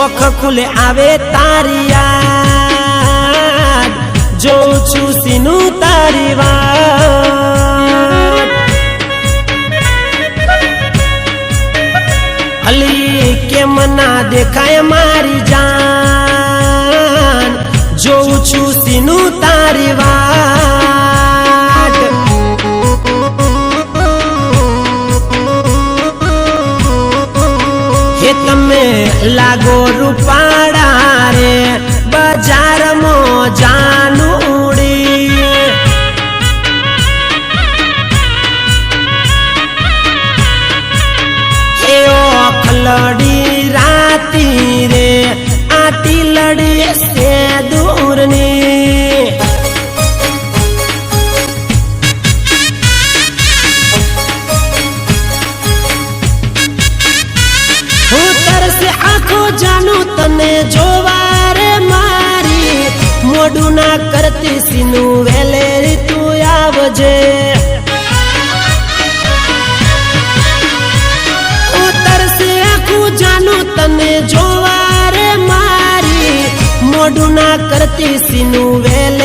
ओख खुले आवे तारी याद जो सीनू तारी वाट अली के मना देखाय मारी जान जो सीनू तारी वाट हे तमे लागो रूपाड़ा रे बाजार मो जानूड़ी हे ओखलड़ी राती रे आटी लड़ी से दूरनी से आँखों जानू तने जोवारे मारी मोडू ना करती सीनू वेले तू आवजे उतर से आँखों जानू तने जोवारे मारी मोडू ना करती सीनू वेले